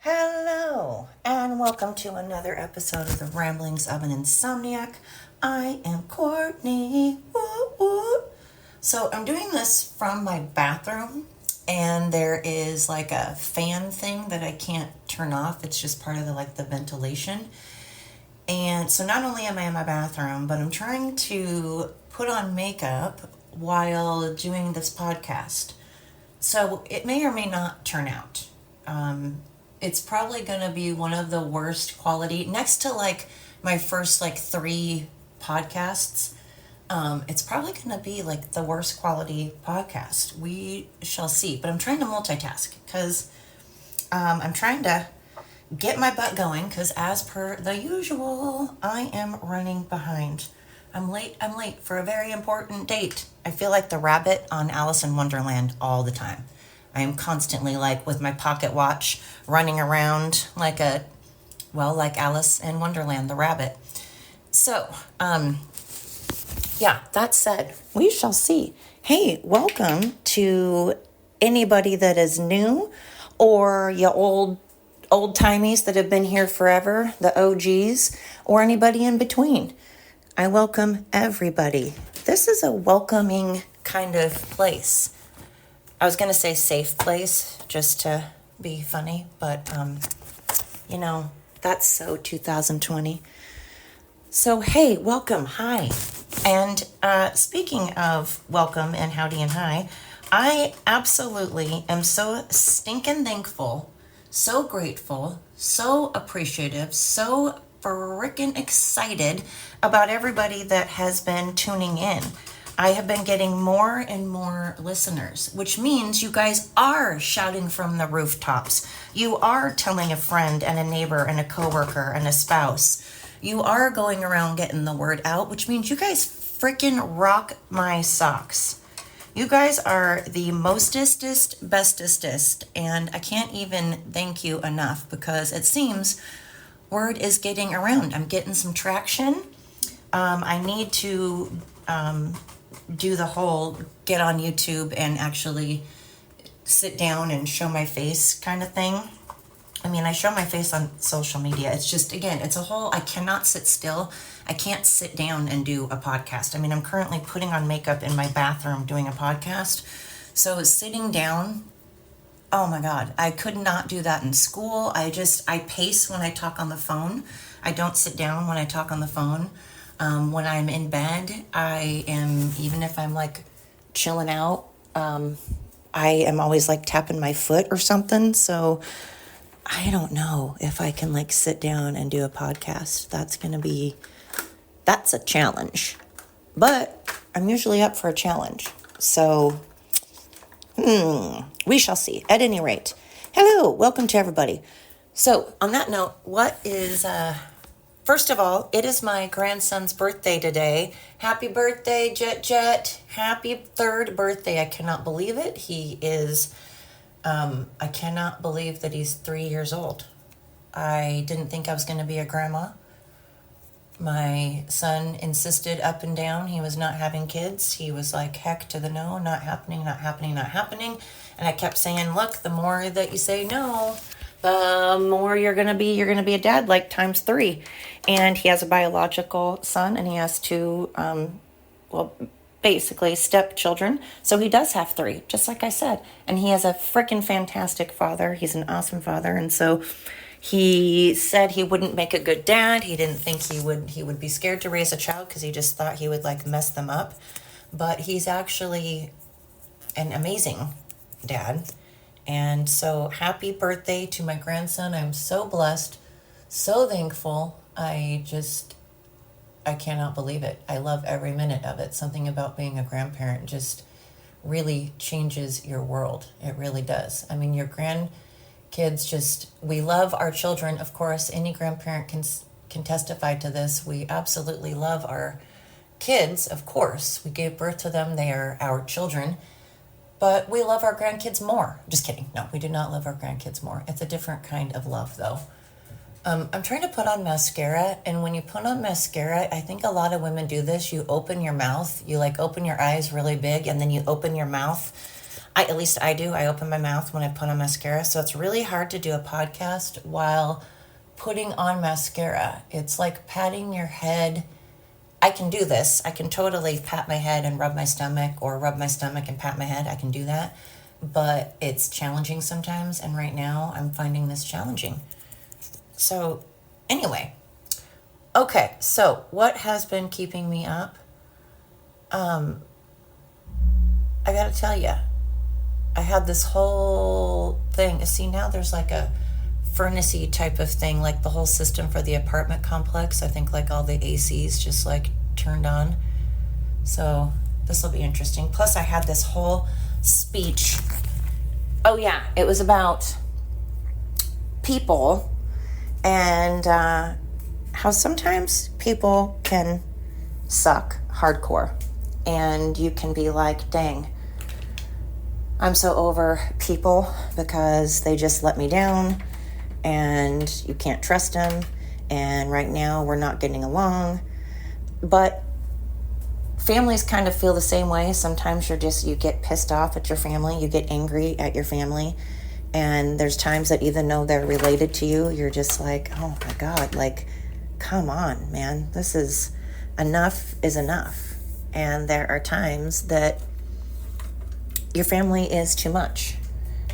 Hello, and welcome to another episode of the Ramblings of an Insomniac. I am Courtney. Woo, woo. So I'm doing this from my bathroom, and there is like a fan thing that I can't turn off. It's just part of the ventilation. And so not only am I in my bathroom, but I'm trying to put on makeup while doing this podcast. So it may or may not turn out. It's probably going to be one of the worst quality, next to my first 3 podcasts. It's probably going to be the worst quality podcast. We shall see. But I'm trying to multitask because I'm trying to get my butt going because as per the usual, I am running behind. I'm late for a very important date. I feel like the rabbit on Alice in Wonderland all the time. I am constantly with my pocket watch running around like Alice in Wonderland, the rabbit. So, that said, we shall see. Hey, welcome to anybody that is new or you old-timies that have been here forever, the OGs, or anybody in between. I welcome everybody. This is a welcoming kind of place. I was going to say safe place just to be funny, but, that's so 2020. So, hey, welcome. Hi. And speaking of welcome and howdy and hi, I absolutely am so stinking thankful, so grateful, so appreciative, so freaking excited about everybody that has been tuning in. I have been getting more and more listeners, which means you guys are shouting from the rooftops. You are telling a friend and a neighbor and a coworker and a spouse. You are going around getting the word out, which means you guys freaking rock my socks. You guys are the mostestest, bestestest, and I can't even thank you enough because it seems word is getting around. I'm getting some traction. I need to do the whole get on YouTube and actually sit down and show my face kind of thing. I mean, I show my face on social media. It's just, again, it's a whole, I cannot sit still. I can't sit down and do a podcast. I mean, I'm currently putting on makeup in my bathroom doing a podcast. So sitting down, oh my God, I could not do that in school. I pace when I talk on the phone. I don't sit down when I talk on the phone. When I'm in bed, I am, even if I'm chilling out, I am always tapping my foot or something. So I don't know if I can sit down and do a podcast. That's a challenge, but I'm usually up for a challenge. So, we shall see. At any rate, hello, welcome to everybody. So on that note, what is, first of all, it is my grandson's birthday today. Happy birthday, Jet. Happy 3rd birthday. I cannot believe it. He is, I cannot believe that he's 3 years old. I didn't think I was going to be a grandma. My son insisted up and down he was not having kids. He was heck to the no, not happening. And I kept saying, look, the more that you say no, the more you're going to be a dad, times 3. And he has a biological son and he has 2, basically stepchildren. So he does have 3, just like I said. And he has a freaking fantastic father. He's an awesome father. And so he said he wouldn't make a good dad. He didn't think he would be scared to raise a child because he just thought he would mess them up. But he's actually an amazing dad. And so happy birthday to my grandson. I'm so blessed, so thankful. I cannot believe it. I love every minute of it. Something about being a grandparent just really changes your world. It really does. I mean, your grandkids we love our children. Of course, any grandparent can testify to this. We absolutely love our kids, of course. We gave birth to them. They are our children. But we love our grandkids more. Just kidding. No, we do not love our grandkids more. It's a different kind of love, though. I'm trying to put on mascara, and when you put on mascara, I think a lot of women do this. You open your mouth, you open your eyes really big, and then you open your mouth. At least I do. I open my mouth when I put on mascara. So it's really hard to do a podcast while putting on mascara. It's like patting your head. I can do this. I can totally pat my head and rub my stomach, or rub my stomach and pat my head. I can do that. But it's challenging sometimes. And right now I'm finding this challenging. So anyway. Okay. So what has been keeping me up? I got to tell you. I had this whole thing. See, now there's like a furnace-y type of thing, like the whole system for the apartment complex. I think like all the ACs just like turned on. So this will be interesting. Plus I had this whole speech. Oh yeah, it was about people and how sometimes people can suck hardcore. And you can be like, dang, I'm so over people because they just let me down and you can't trust them. And right now we're not getting along. But families kind of feel the same way. Sometimes you get pissed off at your family. You get angry at your family. And there's times that even though they're related to you, you're just like, oh my God, like, come on, man. This is enough is enough. And there are times that your family is too much.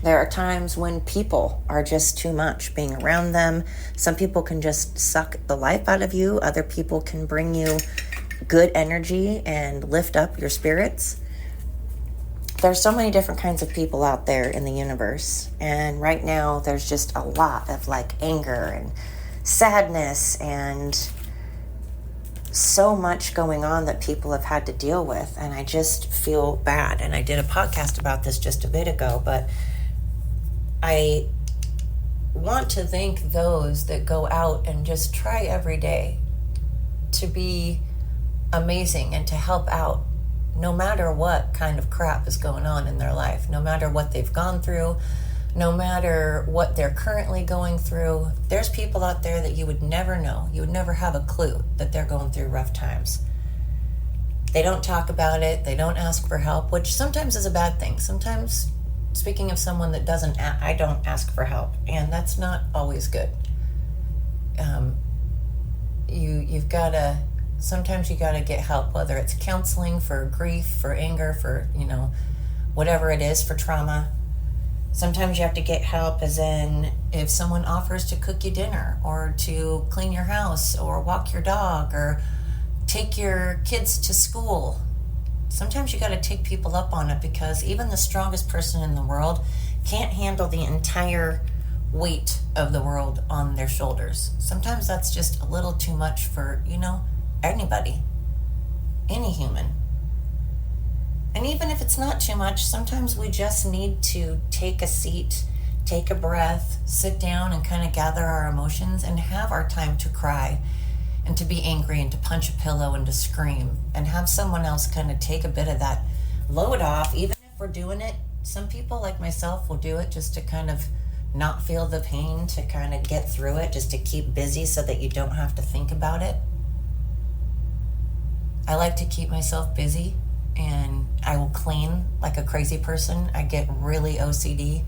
There are times when people are just too much being around them. Some people can just suck the life out of you. Other people can bring you good energy and lift up your spirits. There's so many different kinds of people out there in the universe. And right now there's just a lot of like anger and sadness and so much going on that people have had to deal with, and I just feel bad. And I did a podcast about this just a bit ago, but I want to thank those that go out and just try every day to be amazing and to help out no matter what kind of crap is going on in their life, no matter what they've gone through, no matter what they're currently going through. There's people out there that you would never know. You would never have a clue that they're going through rough times. They don't talk about it. They don't ask for help, which sometimes is a bad thing. Sometimes, speaking of someone that doesn't, I don't ask for help, and that's not always good. Sometimes you gotta get help, whether it's counseling for grief, for anger, for, whatever it is, for trauma. Sometimes you have to get help, as in if someone offers to cook you dinner or to clean your house or walk your dog or take your kids to school. Sometimes you got to take people up on it, because even the strongest person in the world can't handle the entire weight of the world on their shoulders. Sometimes that's just a little too much for, anybody, any human. And even if it's not too much, sometimes we just need to take a seat, take a breath, sit down and kind of gather our emotions and have our time to cry and to be angry and to punch a pillow and to scream, and have someone else kind of take a bit of that load off. Even if we're doing it, some people like myself will do it just to kind of not feel the pain, to kind of get through it, just to keep busy so that you don't have to think about it. I like to keep myself busy. And I will clean like a crazy person. I get really OCD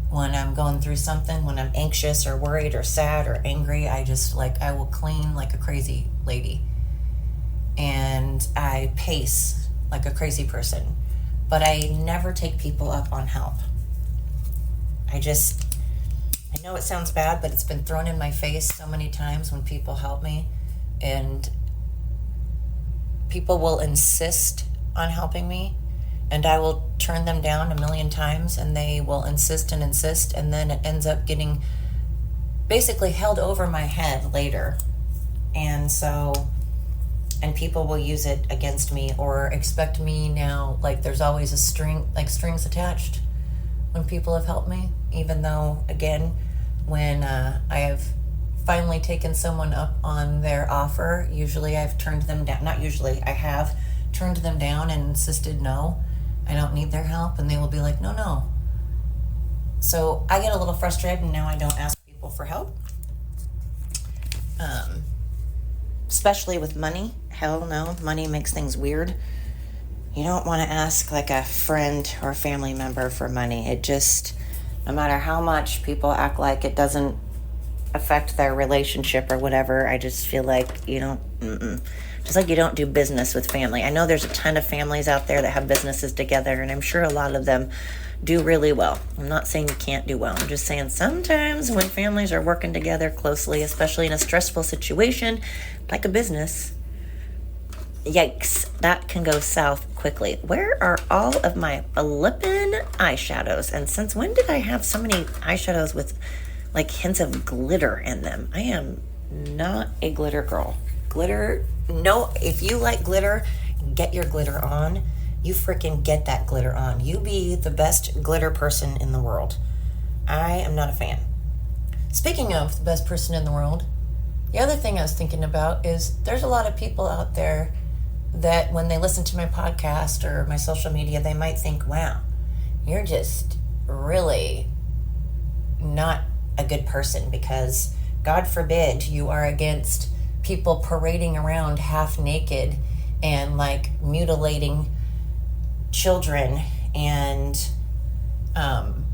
when I'm going through something, when I'm anxious or worried or sad or angry. I will clean like a crazy lady. And I pace like a crazy person. But I never take people up on help. I know it sounds bad, but it's been thrown in my face so many times when people help me. And people will insist on helping me, and I will turn them down a million times, and they will insist, and then it ends up getting basically held over my head later. And people will use it against me or expect me now, like there's always a strings attached when people have helped me, even though, again, when I have finally taken someone up on their offer, usually I've turned them down. Not usually, I have turned them down and insisted, no, I don't need their help. And they will be like, no. So I get a little frustrated, and now I don't ask people for help. Especially with money. Hell no, money makes things weird. You don't want to ask like a friend or family member for money. It just, no matter how much people act like it doesn't affect their relationship or whatever, I just feel like you don't, just like you don't do business with family. I know there's a ton of families out there that have businesses together, and I'm sure a lot of them do really well. I'm not saying you can't do well. I'm just saying sometimes when families are working together closely, especially in a stressful situation like a business, yikes, that can go south quickly. Where are all of my flippin' eyeshadows? And since when did I have so many eyeshadows with like hints of glitter in them? I am not a glitter girl. Glitter, no, if you like glitter, get your glitter on. You freaking get that glitter on. You be the best glitter person in the world. I am not a fan. Speaking of the best person in the world, the other thing I was thinking about is there's a lot of people out there that when they listen to my podcast or my social media, they might think, wow, you're just really not a good person because God forbid you are against people parading around half naked and like mutilating children and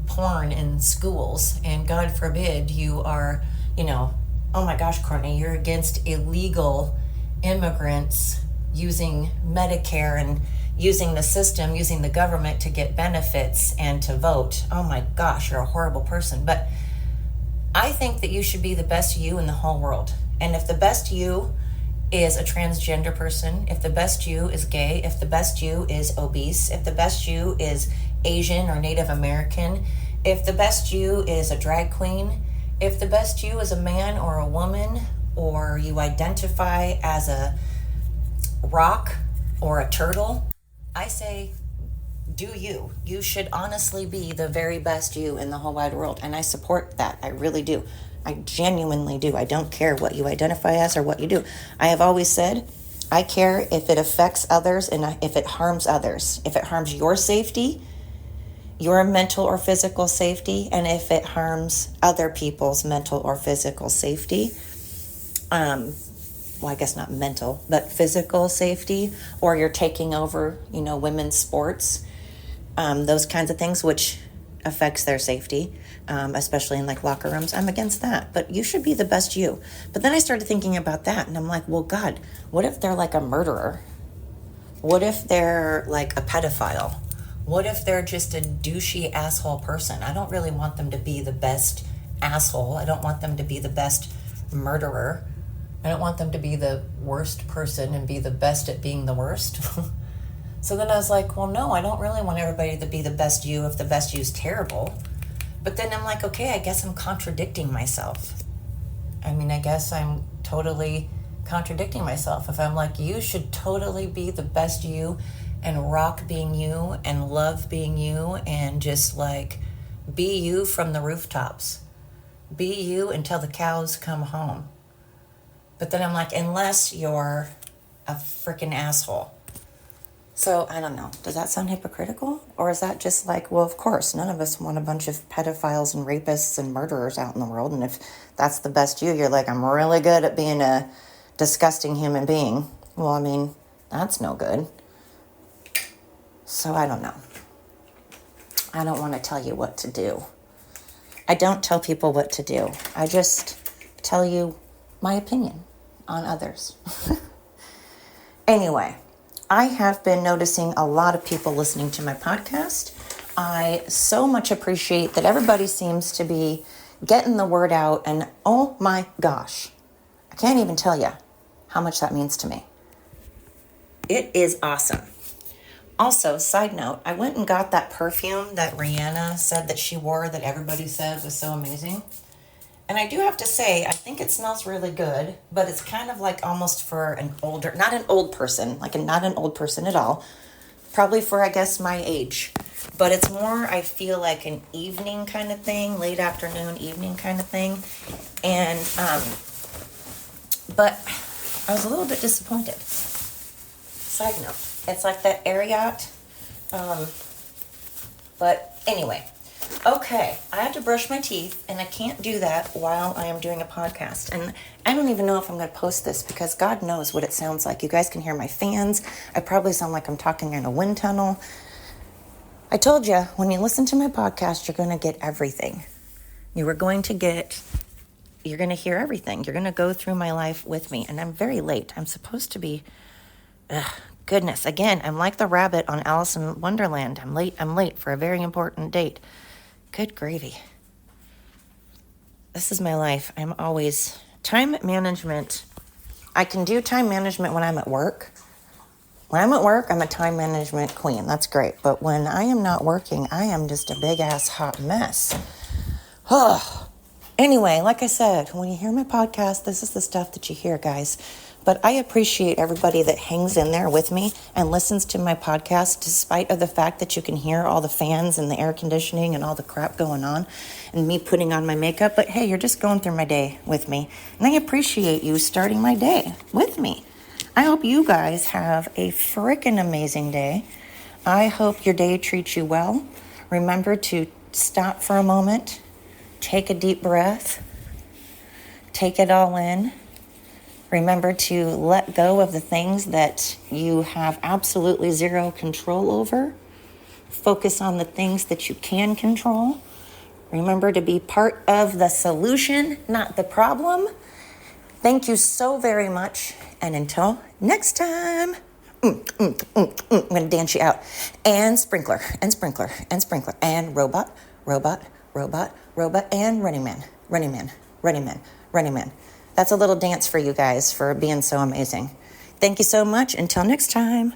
porn in schools. And God forbid you are, oh my gosh, Courtney, you're against illegal immigrants using Medicare and using the system, using the government to get benefits and to vote. Oh my gosh, you're a horrible person. But I think that you should be the best you in the whole world. And if the best you is a transgender person, if the best you is gay, if the best you is obese, if the best you is Asian or Native American, if the best you is a drag queen, if the best you is a man or a woman, or you identify as a rock or a turtle, I say, do you. You should honestly be the very best you in the whole wide world. And I support that. I really do. I genuinely do. I don't care what you identify as or what you do. I have always said, I care if it affects others and if it harms others. If it harms your safety, your mental or physical safety, and if it harms other people's mental or physical safety, well, I guess not mental, but physical safety, or you're taking over, women's sports, those kinds of things, which affects their safety, especially in like locker rooms. I'm against that, but you should be the best you. But then I started thinking about that, and I'm like, well, God, what if they're like a murderer? What if they're like a pedophile? What if they're just a douchey asshole person? I don't really want them to be the best asshole. I don't want them to be the best murderer. I don't want them to be the worst person and be the best at being the worst. So then I was like, well, no, I don't really want everybody to be the best you if the best you is terrible. But then I'm like, okay, I guess I'm contradicting myself. I mean, I guess I'm totally contradicting myself. If I'm like, you should totally be the best you and rock being you and love being you and just like be you from the rooftops. Be you until the cows come home. But then I'm like, unless you're a freaking asshole. So I don't know. Does that sound hypocritical? Or is that just like, well, of course, none of us want a bunch of pedophiles and rapists and murderers out in the world. And if that's the best you're like, I'm really good at being a disgusting human being. Well, I mean, that's no good. So I don't know. I don't want to tell you what to do. I don't tell people what to do. I just tell you my opinion on others. Anyway, I have been noticing a lot of people listening to my podcast. I so much appreciate that everybody seems to be getting the word out, and oh my gosh, I can't even tell you how much that means to me. It is awesome. Also, side note, I went and got that perfume that Rihanna said that she wore that everybody said was so amazing. And I do have to say, I think it smells really good, but it's kind of like almost for an older, not an old person, not an old person at all. Probably for, I guess, my age. But it's more, I feel like an evening kind of thing, late afternoon, evening kind of thing. And, but I was a little bit disappointed. Side note, it's like that Ariat. But anyway, Okay, I have to brush my teeth, and I can't do that while I am doing a podcast. And I don't even know if I'm going to post this because God knows what it sounds like. You guys can hear my fans. I probably sound like I'm talking in a wind tunnel. I told you, when you listen to my podcast, you're going to get everything. You're going to hear everything. You're going to go through my life with me. And I'm very late. I'm supposed to be, goodness. Again, I'm like the rabbit on Alice in Wonderland. I'm late for a very important date. Good gravy. This is my life. I'm always time management. I can do time management when I'm at work. When I'm at work, I'm a time management queen. That's great. But when I am not working, I am just a big ass hot mess. Oh. Anyway, like I said, when you hear my podcast, this is the stuff that you hear, guys. But I appreciate everybody that hangs in there with me and listens to my podcast, despite of the fact that you can hear all the fans and the air conditioning and all the crap going on and me putting on my makeup. But hey, you're just going through my day with me. And I appreciate you starting my day with me. I hope you guys have a freaking amazing day. I hope your day treats you well. Remember to stop for a moment, take a deep breath, take it all in. Remember to let go of the things that you have absolutely zero control over. Focus on the things that you can control. Remember to be part of the solution, not the problem. Thank you so very much. And until next time, I'm going to dance you out. And sprinkler, and sprinkler, and sprinkler, and robot, robot, robot, robot, and running man, running man, running man, running man. That's a little dance for you guys for being so amazing. Thank you so much. Until next time.